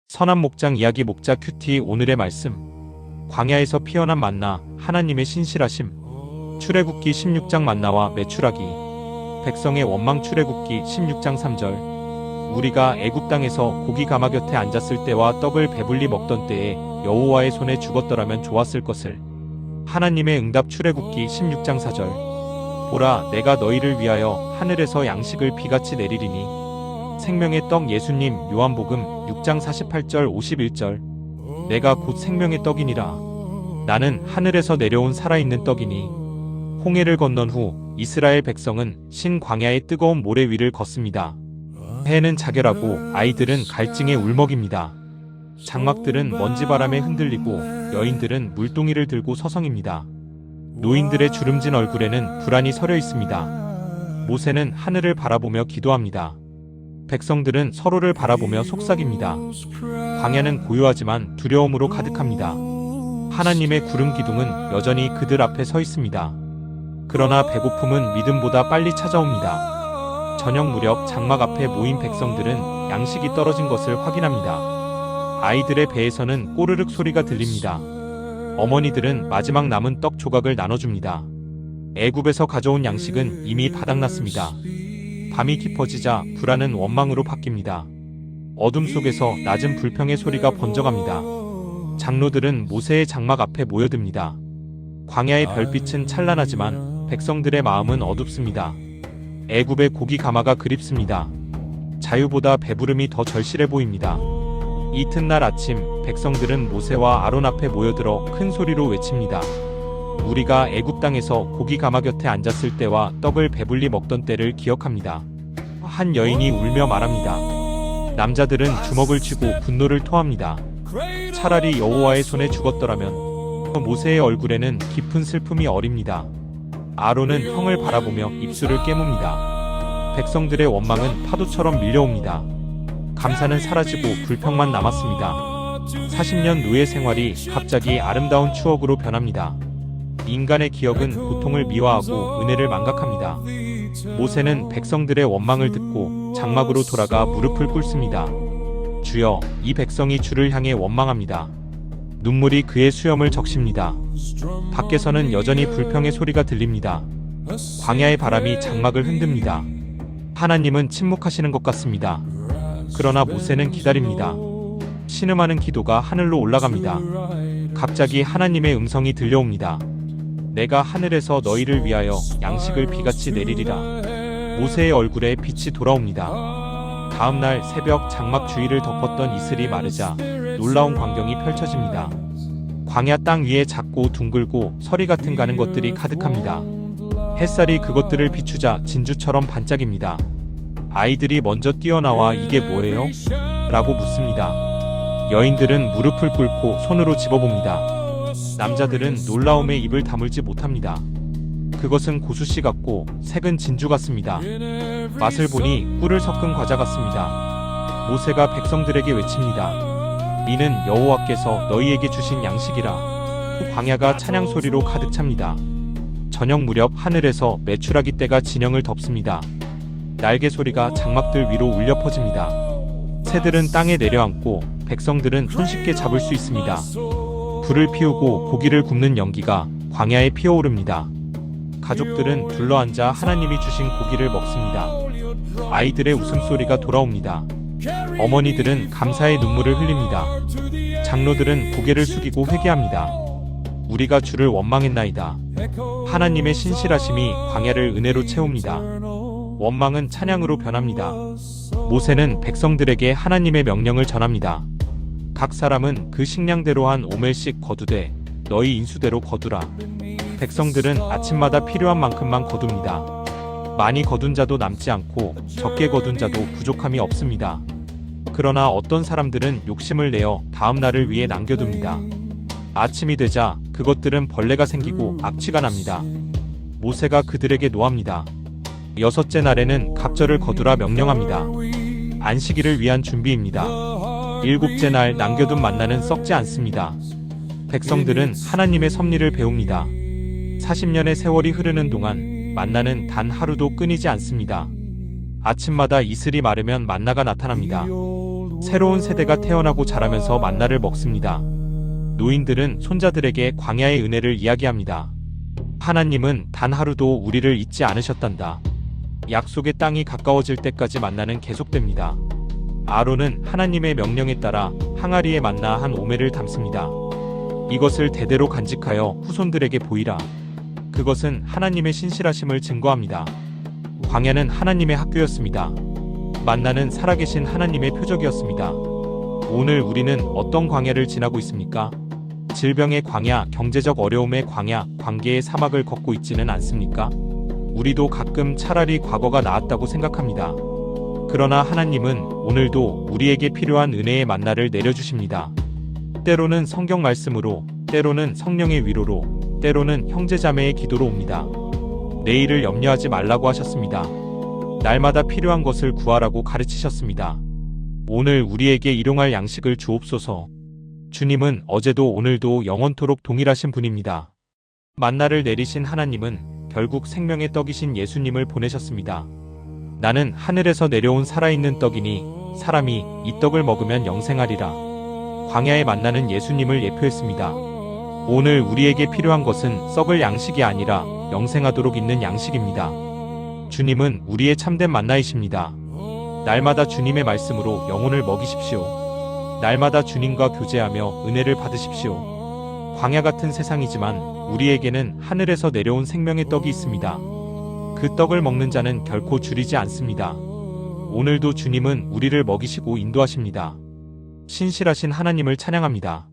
선한 목장 이야기 목자 큐티 오늘의 말씀 광야에서 피어난 만나 하나님의 신실하심 출애굽기 16장 만나와 메추라기 백성의 원망 출애굽기 16장 3절 우리가 애굽 땅에서 고기 가마 곁에 앉았을 때와 떡을 배불리 먹던 때에 여호와의 손에 죽었더라면 좋았을 것을 하나님의 응답 출애굽기 16장 4절 보라 내가 너희를 위하여 하늘에서 양식을 비같이 내리리니 생명의 떡 예수님 요한복음 6장 48절 51절 내가 곧 생명의 떡이니라 나는 하늘에서 내려온 살아있는 떡이니 홍해를 건넌 후 이스라엘 백성은 신 광야의 뜨거운 모래 위를 걷습니다. 해는 자결하고 아이들은 갈증에 울먹입니다. 장막들은 먼지바람에 흔들리고 여인들은 물동이를 들고 서성입니다. 노인들의 주름진 얼굴에는 불안이 서려 있습니다. 모세는 하늘을 바라보며 기도합니다. 백성들은 서로를 바라보며 속삭입니다. 광야는 고요하지만 두려움으로 가득합니다. 하나님의 구름 기둥은 여전히 그들 앞에 서 있습니다. 그러나 배고픔은 믿음보다 빨리 찾아옵니다. 저녁 무렵 장막 앞에 모인 백성들은 양식이 떨어진 것을 확인합니다. 아이들의 배에서는 꼬르륵 소리가 들립니다. 어머니들은 마지막 남은 떡 조각을 나눠줍니다. 애굽에서 가져온 양식은 이미 바닥났습니다. 밤이 깊어지자 불안은 원망으로 바뀝니다. 어둠 속에서 낮은 불평의 소리가 번져갑니다. 장로들은 모세의 장막 앞에 모여듭니다. 광야의 별빛은 찬란하지만 백성들의 마음은 어둡습니다. 애굽의 고기 가마가 그립습니다. 자유보다 배부름이 더 절실해 보입니다. 이튿날 아침 백성들은 모세와 아론 앞에 모여들어 큰 소리로 외칩니다. 우리가 애굽 땅에서 고기 가마 곁에 앉았을 때와 떡을 배불리 먹던 때를 기억합니다. 한 여인이 울며 말합니다. 남자들은 주먹을 쥐고 분노를 토합니다. 차라리 여호와의 손에 죽었더라면. 모세의 얼굴에는 깊은 슬픔이 어립니다. 아론은 형을 바라보며 입술을 깨뭅니다. 백성들의 원망은 파도처럼 밀려옵니다. 감사는 사라지고 불평만 남았습니다. 40년 노예 생활이 갑자기 아름다운 추억으로 변합니다. 인간의 기억은 고통을 미화하고 은혜를 망각합니다. 모세는 백성들의 원망을 듣고 장막으로 돌아가 무릎을 꿇습니다. 주여, 이 백성이 주를 향해 원망합니다. 눈물이 그의 수염을 적십니다. 밖에서는 여전히 불평의 소리가 들립니다. 광야의 바람이 장막을 흔듭니다. 하나님은 침묵하시는 것 같습니다. 그러나 모세는 기다립니다. 신음하는 기도가 하늘로 올라갑니다. 갑자기 하나님의 음성이 들려옵니다. 내가 하늘에서 너희를 위하여 양식을 비같이 내리리라. 모세의 얼굴에 빛이 돌아옵니다. 다음날 새벽 장막 주위를 덮었던 이슬이 마르자 놀라운 광경이 펼쳐집니다. 광야 땅 위에 작고 둥글고 서리 같은 가는 것들이 가득합니다. 햇살이 그것들을 비추자 진주처럼 반짝입니다. 아이들이 먼저 뛰어나와 이게 뭐예요? 라고 묻습니다. 여인들은 무릎을 꿇고 손으로 집어봅니다. 남자들은 놀라움에 입을 다물지 못합니다. 그것은 고수씨 같고 색은 진주 같습니다. 맛을 보니 꿀을 섞은 과자 같습니다. 모세가 백성들에게 외칩니다. 이는 여호와께서 너희에게 주신 양식이라. 광야가 찬양 소리로 가득 찹니다. 저녁 무렵 하늘에서 메추라기 떼가 진영을 덮습니다. 날개 소리가 장막들 위로 울려 퍼집니다. 새들은 땅에 내려앉고 백성들은 손쉽게 잡을 수 있습니다. 불을 피우고 고기를 굽는 연기가 광야에 피어오릅니다. 가족들은 둘러앉아 하나님이 주신 고기를 먹습니다. 아이들의 웃음소리가 돌아옵니다. 어머니들은 감사의 눈물을 흘립니다. 장로들은 고개를 숙이고 회개합니다. 우리가 주를 원망했나이다. 하나님의 신실하심이 광야를 은혜로 채웁니다. 원망은 찬양으로 변합니다. 모세는 백성들에게 하나님의 명령을 전합니다. 각 사람은 그 식량대로 한 오멜씩 거두되 너희 인수대로 거두라. 백성들은 아침마다 필요한 만큼만 거둡니다. 많이 거둔 자도 남지 않고 적게 거둔 자도 부족함이 없습니다. 그러나 어떤 사람들은 욕심을 내어 다음 날을 위해 남겨둡니다. 아침이 되자 그것들은 벌레가 생기고 악취가 납니다. 모세가 그들에게 노합니다. 여섯째 날에는 갑절을 거두라 명령합니다. 안식일을 위한 준비입니다. 일곱째 날 남겨둔 만나는 썩지 않습니다. 백성들은 하나님의 섭리를 배웁니다. 40년의 세월이 흐르는 동안 만나는 단 하루도 끊이지 않습니다. 아침마다 이슬이 마르면 만나가 나타납니다. 새로운 세대가 태어나고 자라면서 만나를 먹습니다. 노인들은 손자들에게 광야의 은혜를 이야기합니다. 하나님은 단 하루도 우리를 잊지 않으셨단다. 약속의 땅이 가까워질 때까지 만나는 계속됩니다. 아론은 하나님의 명령에 따라 항아리에 만나 한 오멜을 담습니다. 이것을 대대로 간직하여 후손들에게 보이라. 그것은 하나님의 신실하심을 증거합니다. 광야는 하나님의 학교였습니다. 만나는 살아계신 하나님의 표적이었습니다. 오늘 우리는 어떤 광야를 지나고 있습니까? 질병의 광야, 경제적 어려움의 광야, 관계의 사막을 걷고 있지는 않습니까? 우리도 가끔 차라리 과거가 나았다고 생각합니다. 그러나 하나님은 오늘도 우리에게 필요한 은혜의 만나를 내려주십니다. 때로는 성경 말씀으로, 때로는 성령의 위로로, 때로는 형제자매의 기도로 옵니다. 내일을 염려하지 말라고 하셨습니다. 날마다 필요한 것을 구하라고 가르치셨습니다. 오늘 우리에게 일용할 양식을 주옵소서. 주님은 어제도 오늘도 영원토록 동일하신 분입니다. 만나를 내리신 하나님은 결국 생명의 떡이신 예수님을 보내셨습니다. 나는 하늘에서 내려온 살아있는 떡이니 사람이 이 떡을 먹으면 영생하리라. 광야에 만나는 예수님을 예표했습니다. 오늘 우리에게 필요한 것은 썩을 양식이 아니라 영생하도록 있는 양식입니다. 주님은 우리의 참된 만나이십니다. 날마다 주님의 말씀으로 영혼을 먹이십시오. 날마다 주님과 교제하며 은혜를 받으십시오. 광야 같은 세상이지만 우리에게는 하늘에서 내려온 생명의 떡이 있습니다. 그 떡을 먹는 자는 결코 줄이지 않습니다. 오늘도 주님은 우리를 먹이시고 인도하십니다. 신실하신 하나님을 찬양합니다.